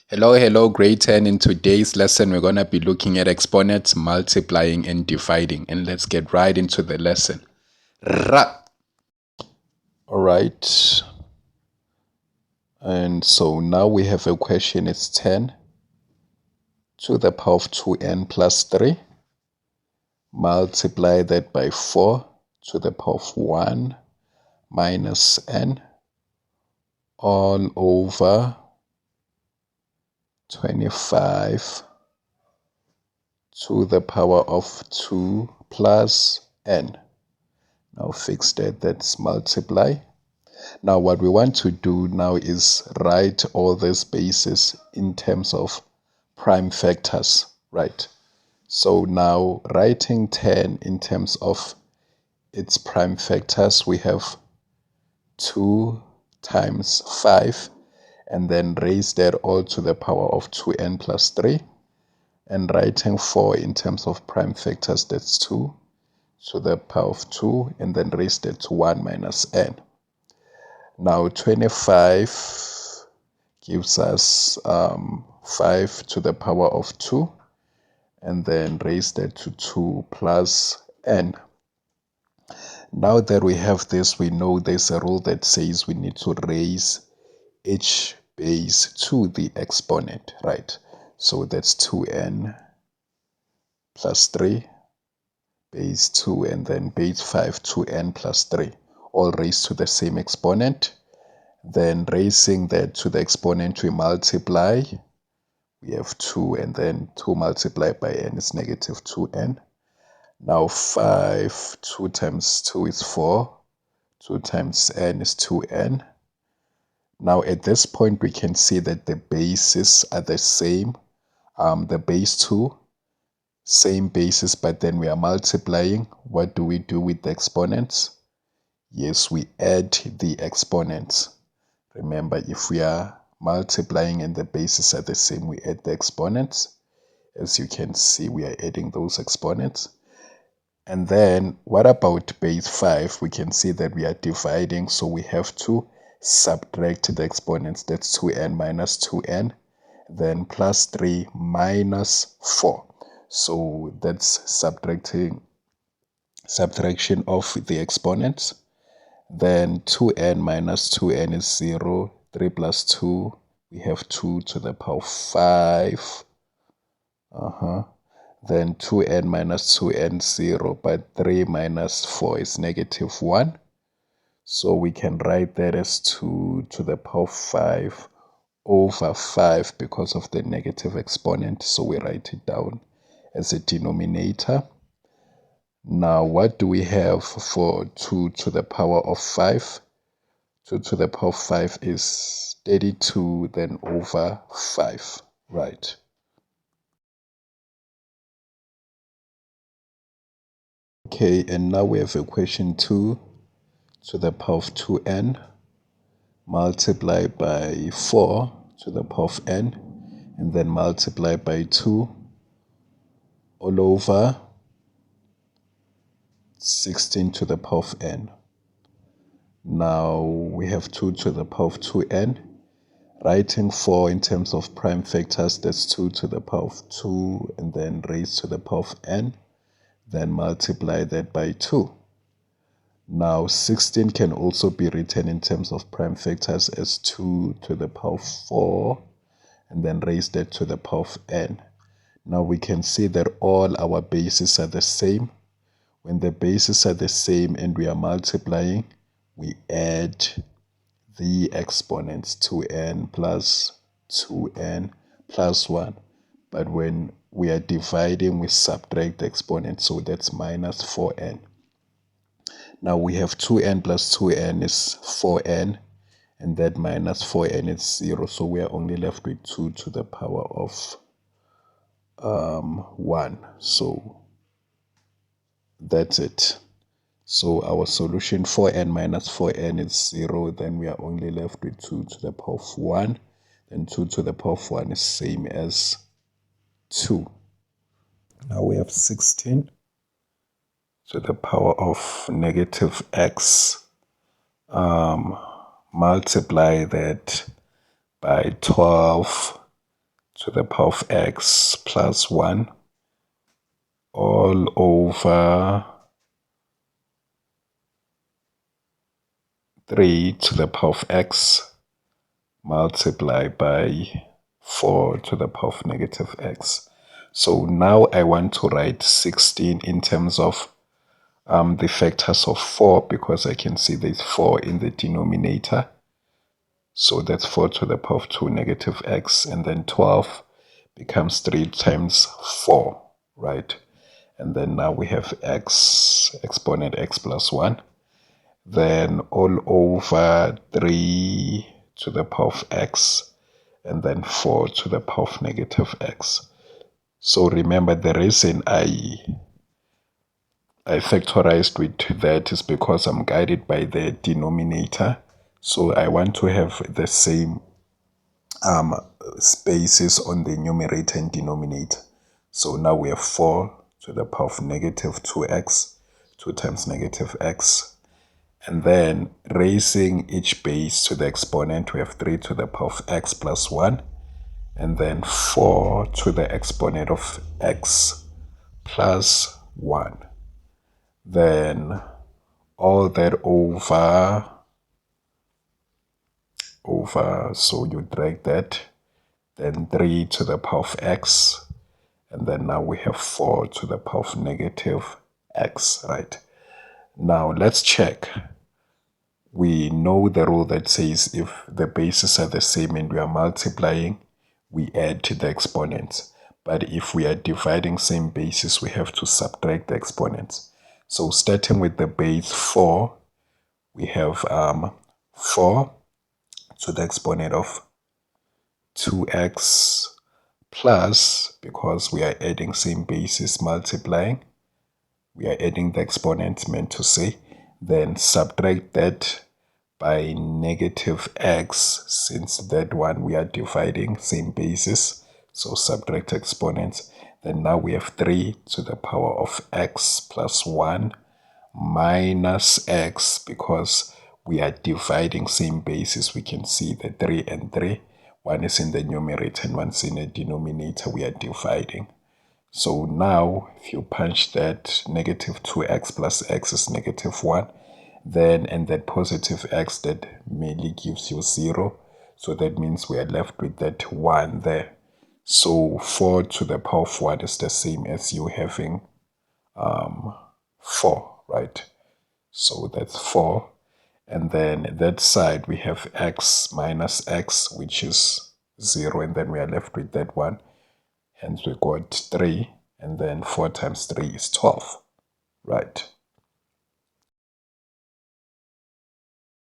Hello, grade 10. In today's lesson, we're going to be looking at exponents, multiplying, and dividing. And let's get right into the lesson. All right. And so now we have a question. It's 10 to the power of 2n plus 3. Multiply that by 4 to the power of 1 minus n all over 25 to the power of 2 plus n. Now fix that, that's multiply. Now what we want to do now is write all these bases in terms of prime factors, right? So now writing 10 in terms of its prime factors, we have 2 times 5, and then raise that all to the power of 2n plus 3. And writing 4 in terms of prime factors, that's 2 to the power of 2, and then raise that to 1 minus n. Now 25 gives us 5 to the power of 2, and then raise that to 2 plus n. Now that we have this, we know there's a rule that says we need to raise each base to the exponent, right? So that's 2n plus 3, base 2, and then base 5, 2n plus 3, all raised to the same exponent. Then raising that to the exponent, we multiply. We have 2, and then 2 multiplied by n is negative 2n. Now 5, 2 times 2 is 4. 2 times n is 2n. Now at this point, we can see that the bases are the same. The base 2, same basis, but then we are multiplying. What do we do with the exponents? Yes, we add the exponents. Remember, if we are multiplying and the bases are the same, we add the exponents. As you can see, we are adding those exponents. And then what about base 5? We can see that we are dividing, so we have to subtract the exponents. That's 2n minus 2n, then plus 3 minus 4. So that's subtraction of the exponents. Then 2n minus 2n is 0. 3 plus 2, we have 2 to the power of 5. Then 2n minus 2n 0, but 3 minus 4 is negative 1. So we can write that as 2 to the power of 5 over 5 because of the negative exponent. So we write it down as a denominator. Now what do we have for 2 to the power of 5? 2 to the power of 5 is 32, then over 5, right? Okay, and now we have equation 2 to the power of 2n multiplied by 4 to the power of n, and then multiply by 2 all over 16 to the power of n. Now we have 2 to the power of 2n. Writing 4 in terms of prime factors, that's 2 to the power of 2, and then raised to the power of n. Then multiply that by 2. Now 16 can also be written in terms of prime factors as 2 to the power of 4, and then raise that to the power of n. Now we can see that all our bases are the same. When the bases are the same and we are multiplying, we add the exponents, 2n plus 2n plus 1. But when we are dividing, we subtract the exponent, so that's minus 4n. Now we have 2n plus 2n is 4n, and that minus 4n is 0, so we are only left with 2 to the power of 1. So that's it. So our solution 4n minus 4n is 0, then we are only left with 2 to the power of 1. Then 2 to the power of 1 is same as 2. Now we have 16 to the power of negative x. Multiply that by 12 to the power of x plus 1 all over 3 to the power of x multiplied by 4 to the power of negative x. So now I want to write 16 in terms of the factors of 4, because I can see there's 4 in the denominator. So that's 4 to the power of 2 negative x, and then 12 becomes 3 times 4, right? And then now we have x, exponent x plus 1, then all over 3 to the power of x, and then 4 to the power of negative x. So remember, the reason I factorized with that is because I'm guided by the denominator. So I want to have the same spaces on the numerator and denominator. So now we have 4 to the power of negative 2x, 2 times negative x. And then raising each base to the exponent, we have 3 to the power of x plus 1. And then 4 to the exponent of x plus 1. Then all that over, so you drag that, then 3 to the power of x, and then now we have 4 to the power of negative x, right? Now let's check. We know the rule that says if the bases are the same and we are multiplying, we add to the exponents. But if we are dividing same bases, we have to subtract the exponents. So starting with the base 4, we have 4 to the exponent of 2x plus, because we are adding same bases, multiplying, we are adding the exponents, meant to say, then subtract that by negative x, since that one we are dividing same basis, so subtract exponents. Then now we have 3 to the power of x plus 1 minus x, because we are dividing same basis. We can see the 3 and 3, one is in the numerator and one's in the denominator. We are dividing. So now if you punch that, negative 2x plus x is negative 1, then and that positive x, that merely gives you 0. So that means we are left with that 1 there. So 4 to the power of 1 is the same as you having 4, right? So that's 4. And then that side we have x minus x, which is 0, and then we are left with that 1. Hence we got 3, and then 4 times 3 is 12, right?